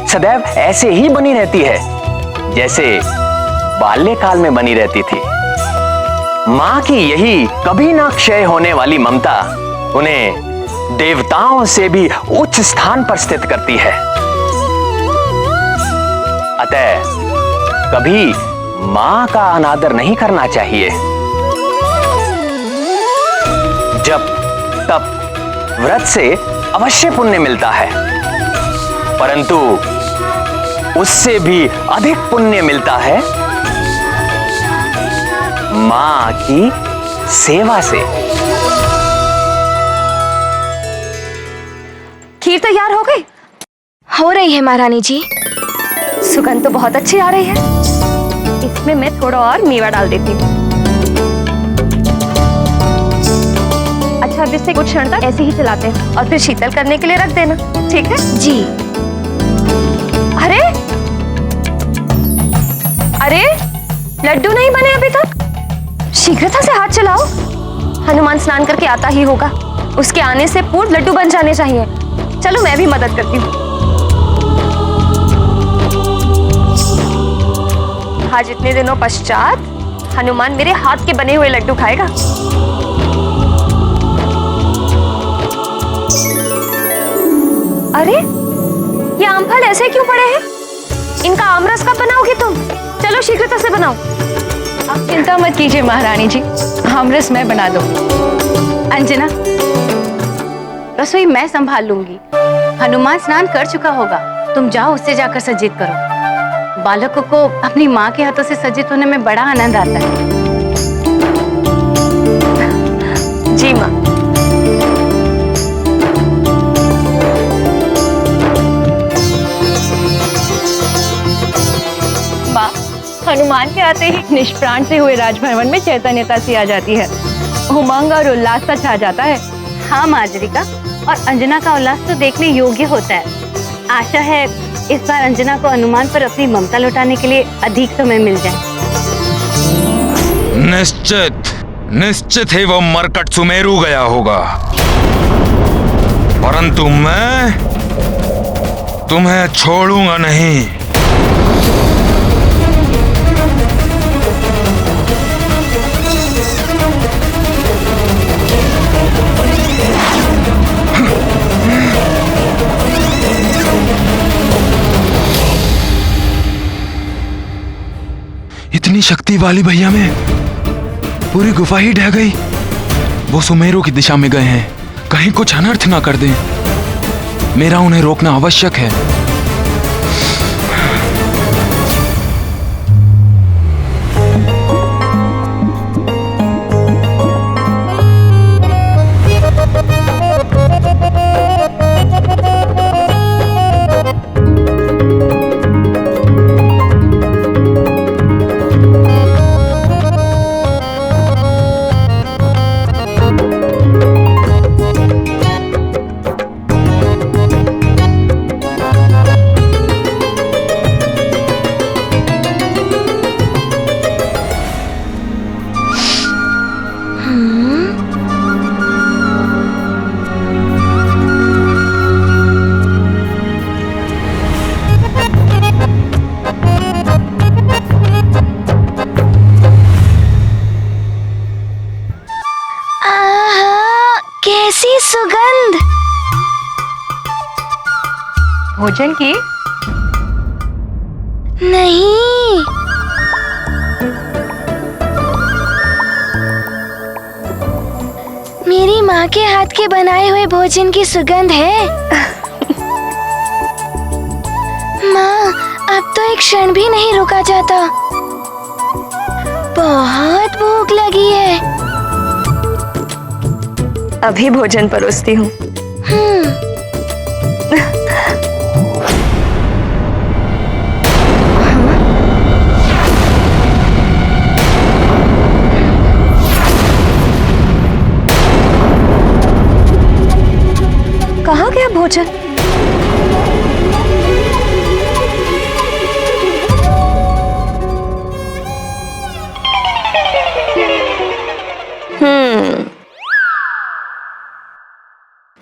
सदैव ऐसे ही बनी रहती है जैसे बाल्यकाल में बनी रहती थी। माँ की यही कभी ना क्षय होने वाली ममता उन्हें देवताओं से भी उच्च स्थान पर स्थित करती है। अतः कभी माँ का अनादर नहीं करना चाहिए। जब तब व्रत से अवश्य पुण्य मिलता है, परंतु उससे भी अधिक पुण्य मिलता है माँ की सेवा से। खीर तैयार हो गई? हो रही है महारानी जी। सुगंध तो बहुत अच्छी आ रही है। इसमें मैं थोड़ा और मेवा डाल देती हूँ। अच्छा, अब इसे कुछ क्षण तक ऐसे ही चलाते हैं और फिर शीतल करने के लिए रख देना, ठीक है? जी। अरे अरे, लड्डू नहीं बने अभी तक? शीघ्रता से हाथ चलाओ। हनुमान स्नान करके आता ही होगा, उसके आने से पूर्व लड्डू बन जाने चाहिए। चलो मैं भी मदद करती हूँ। आज इतने दिनों पश्चात हनुमान मेरे हाथ के बने हुए लड्डू खाएगा। अरे, ये आम फल ऐसे क्यों पड़े हैं? इनका आमरस कब बनाओगी तुम? चलो शीघ्रता से बनाओ। आप चिंता मत कीजिए महारानी जी, आमरस मैं बना दूंगी। अंजना, रसोई मैं संभाल लूंगी। हनुमान स्नान कर चुका होगा, तुम जाओ उससे जाकर सज्जित करो। बालकों को अपनी माँ के हाथों से सज्जित होने में बड़ा आनंद आता है। जी माँ। हनुमान के आते ही निष्प्राण से हुए राजभवन में चैतन्यता सी आ जाती है, उमंग और उल्लास सा छा जाता है। हाँ माजरिका, और अंजना का उल्लास तो देखने योग्य होता है। आशा है इस बार अंजना को हनुमान पर अपनी ममता लौटाने के लिए अधिक समय मिल जाए। निश्चित ही वो मरकट सुमेरु गया होगा, परंतु मैं तुम्हें छोड़ूंगा नहीं। इतनी शक्ति वाली भैया में पूरी गुफा ही ढह गई। वो सुमेरु की दिशा में गए हैं, कहीं कुछ अनर्थ ना कर दें। मेरा उन्हें रोकना आवश्यक है। कैसी सुगंध! भोजन की? नहीं, मेरी माँ के हाथ के बनाए हुए भोजन की सुगंध है। माँ, अब तो एक क्षण भी नहीं रुका जाता। बहुत भूख लगी है। अभी भोजन परोसती हूँ। कहाँ गया भोजन?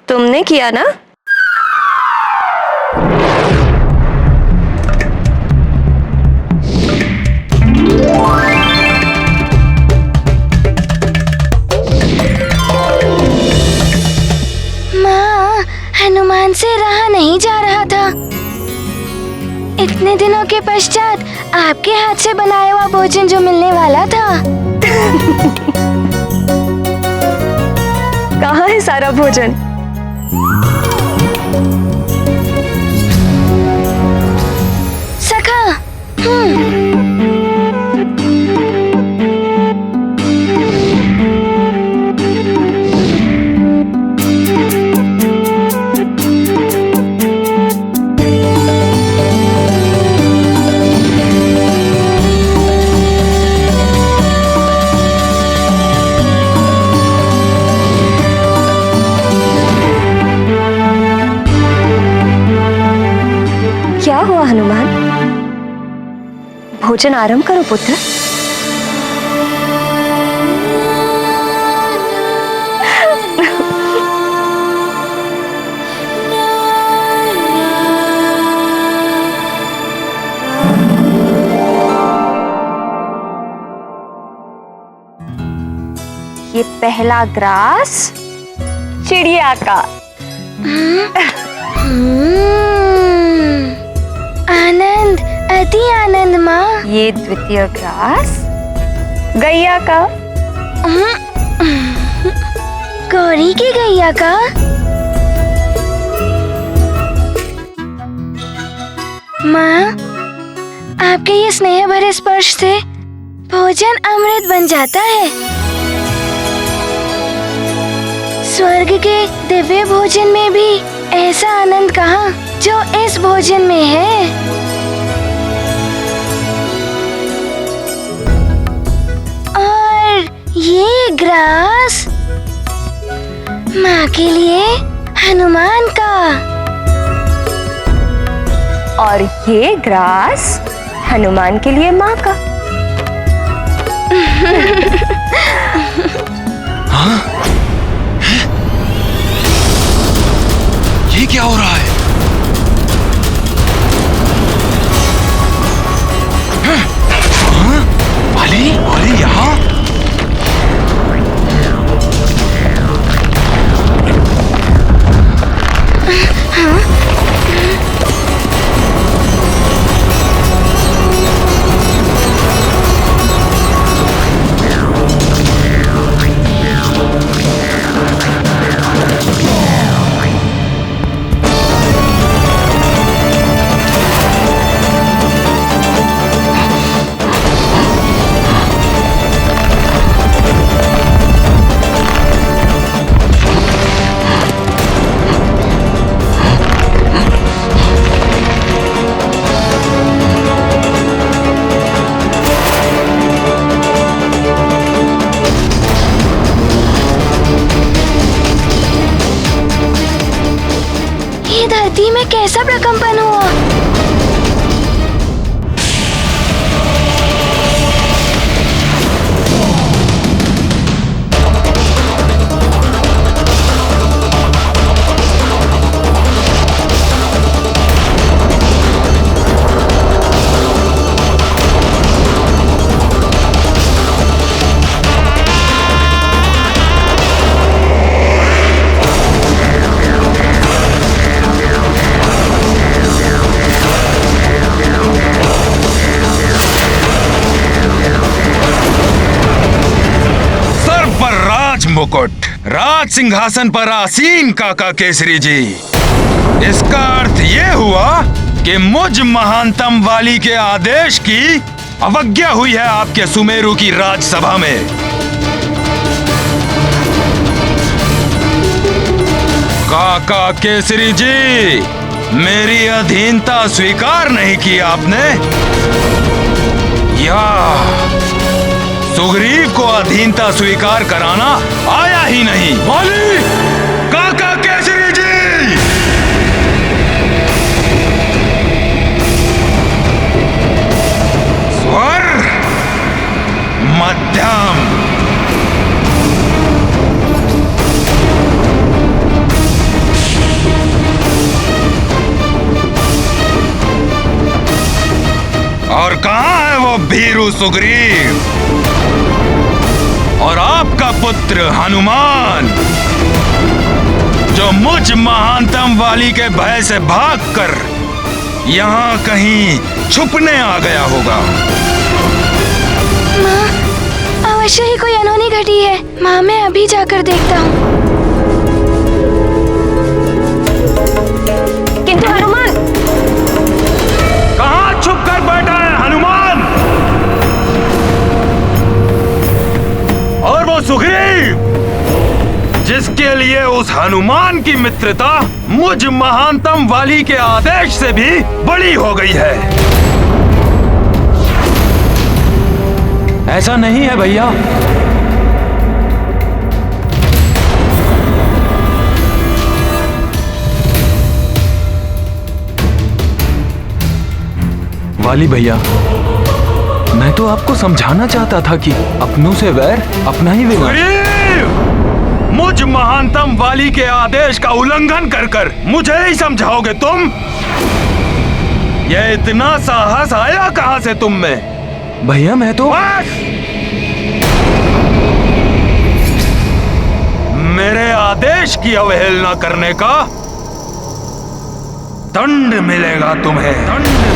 तुमने किया ना? माँ, हनुमान से रहा नहीं जा रहा था। इतने दिनों के पश्चात आपके हाथ से बनाया हुआ भोजन जो मिलने वाला था। कहाँ है सारा भोजन? सखा, क्या हुआ हनुमान? भोजन आरंभ करो पुत्र। ये पहला ग्रास चिड़िया का। आनंद, अति आनंद माँ। ये द्वितीय ग्रास गैया का। गौरी की गैया का। माँ, आपके ये स्नेह भरे स्पर्श से भोजन अमृत बन जाता है। स्वर्ग के दिव्य भोजन में भी ऐसा आनंद कहाँ जो इस भोजन में है। और ये ग्रास माँ के लिए हनुमान का। और ये ग्रास हनुमान के लिए माँ का। हाँ? ये क्या हो रहा है? हाँ? वाली यहाँ? मुकुट, राज सिंहासन पर आसीन काका केसरी जी। इसका अर्थ ये हुआ कि मुझ महानतम वाली के आदेश की अवज्ञा हुई है आपके सुमेरु की राजसभा में। काका केसरी जी, मेरी अधीनता स्वीकार नहीं की आपने, या सुग्रीव को अधीनता स्वीकार कराना आया ही नहीं। वाली! काका केसरी जी! स्वर मध्यम। और कहां है वो भीरू सुग्रीव और आपका पुत्र हनुमान, जो मुझ महानतम वाली के भय से भागकर यहाँ कहीं छुपने आ गया होगा? माँ, अवश्य ही कोई अनहोनी घटी है। माँ, मैं अभी जाकर देखता हूँ। किंतु हनुमान, कहाँ छुप कर बैठा है हनुमान? और वो सुग्रीव जिसके लिए उस हनुमान की मित्रता मुझ महानतम वाली के आदेश से भी बड़ी हो गई है। ऐसा नहीं है भैया। वाली भैया, मैं तो आपको समझाना चाहता था कि अपनों से वैर अपना ही विनाश। मुझ महानतम वाली के आदेश का उल्लंघन कर कर मुझे ही समझाओगे तुम? ये इतना साहस आया कहां से तुम में? भैया मैं तो मेरे आदेश की अवहेलना करने का दंड मिलेगा तुम्हें, दंड।